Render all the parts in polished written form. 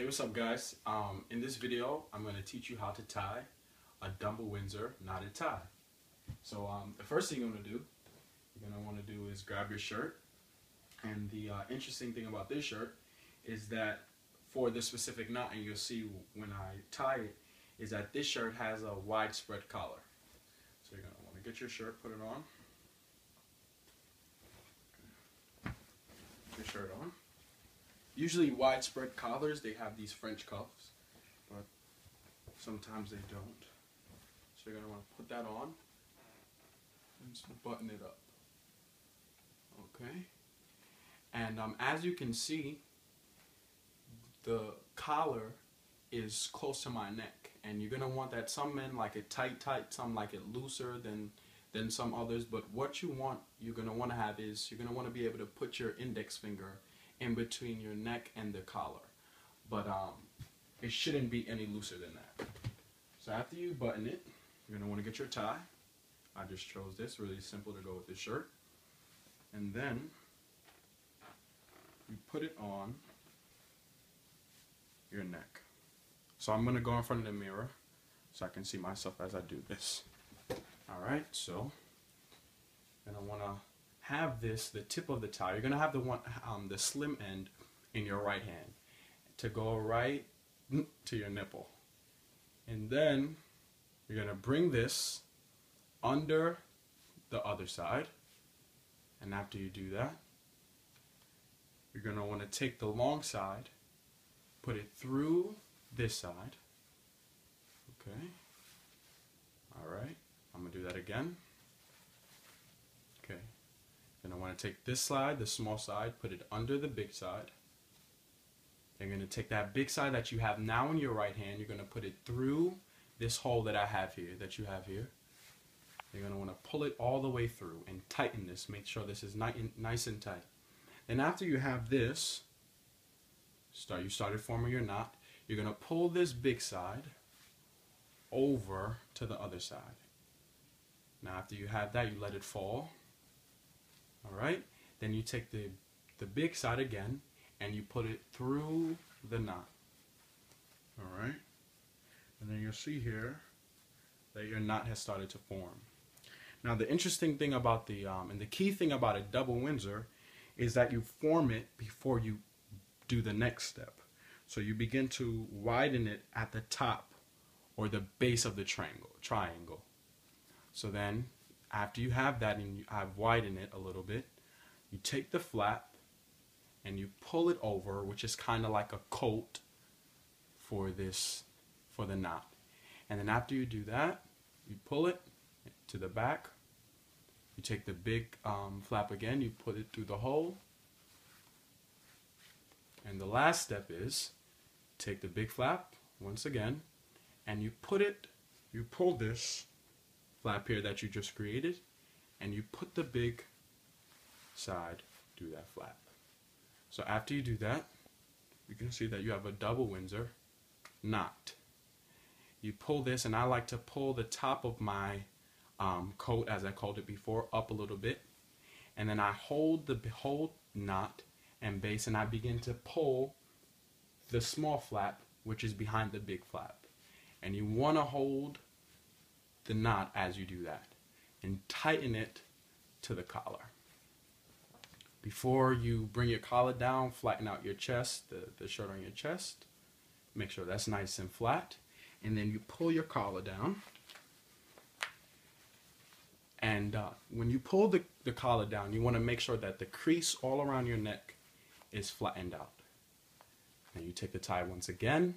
What's up guys? In this video I'm going to teach you how to tie a double Windsor knotted tie. So the first thing you're going to do is grab your shirt, and the interesting thing about this shirt is that for this specific knot, and you'll see when I tie it, is that this shirt has a widespread collar. So you're going to want to get your shirt, put it on, put your shirt on. Usually widespread collars, they have these French cuffs, but sometimes they don't. So you're going to want to put that on and just button it up. Okay? And as you can see, the collar is close to my neck, and you're going to want that. Some men like it tight, some like it looser than some others, but what you're going to want to have is you're going to want to be able to put your index finger in between your neck and the collar, but it shouldn't be any looser than that. So after you button it, you're going to want to get your tie. I just chose this, really simple to go with this shirt, and then you put it on your neck. So I'm going to go in front of the mirror so I can see myself as I do this. Alright, so you're going to want to have this, the tip of the tie, you're going to have the slim end in your right hand to go right to your nipple. And then you're going to bring this under the other side. And after you do that, you're going to want to take the long side, put it through this side. Okay. Alright, I'm going to do that again. Okay. Then I want to take this side, the small side, put it under the big side. You're going to take that big side that you have now in your right hand, you're going to put it through this hole that I have here, that you have here. You're going to want to pull it all the way through and tighten this. Make sure this is nice and tight. Then after you have this, you started forming your knot, you're going to pull this big side over to the other side. Now after you have that, you let it fall. Alright, then you take the big side again and you put it through the knot. Alright, and then you'll see here that your knot has started to form. Now the interesting thing about and the key thing about a double Windsor is that you form it before you do the next step. So you begin to widen it at the top or the base of the triangle. So then after you have that and I've widened it a little bit, you take the flap and you pull it over, which is kind of like a coat for the knot. And then after you do that, you pull it to the back. You take the big flap again, you put it through the hole. And the last step is take the big flap once again and you pull this flap here that you just created, and you put the big side through that flap. So after you do that, you can see that you have a double Windsor knot. You pull this, and I like to pull the top of my coat, as I called it before, up a little bit, and then I hold the whole knot and base, and I begin to pull the small flap, which is behind the big flap. And you want to hold the knot as you do that and tighten it to the collar. Before you bring your collar down, flatten out your chest, the shirt on your chest. Make sure that's nice and flat. And then you pull your collar down. And when you pull the collar down, you want to make sure that the crease all around your neck is flattened out. And you take the tie once again.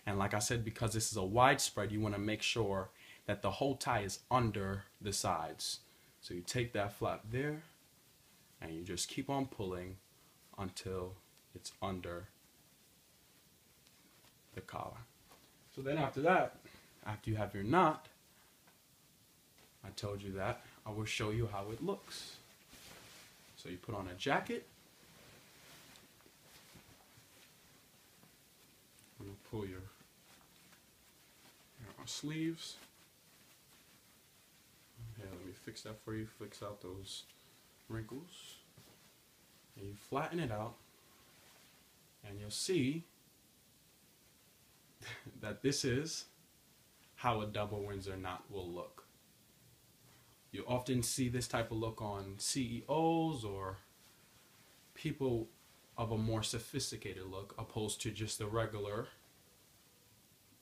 And like I said, because this is a widespread, you want to make sure that the whole tie is under the sides. So you take that flap there and you just keep on pulling until it's under the collar. So then after that, after you have your knot, I told you that I will show you how it looks. So you put on a jacket, you pull your sleeves. Okay, let me fix that for you. Fix out those wrinkles. And you flatten it out, and you'll see that this is how a double Windsor knot will look. You often see this type of look on CEOs or people of a more sophisticated look, opposed to just the regular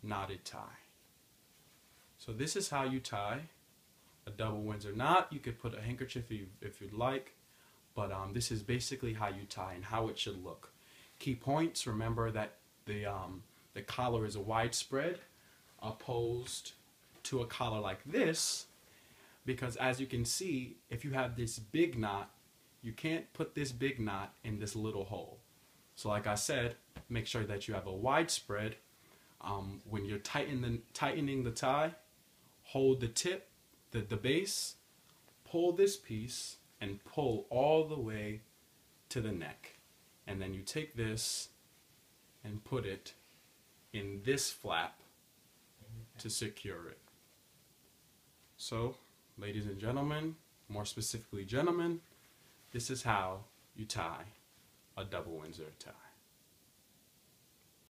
knotted tie. So this is how you tie a double Windsor knot. You could put a handkerchief if you'd like, but this is basically how you tie and how it should look. Key points: remember that the collar is a widespread, opposed to a collar like this, because as you can see, if you have this big knot, you can't put this big knot in this little hole. So like I said, make sure that you have a widespread. When you're tightening the tie, hold the tip, the base, pull this piece, and pull all the way to the neck. And then you take this and put it in this flap to secure it. So, ladies and gentlemen, more specifically gentlemen, this is how you tie a double Windsor tie.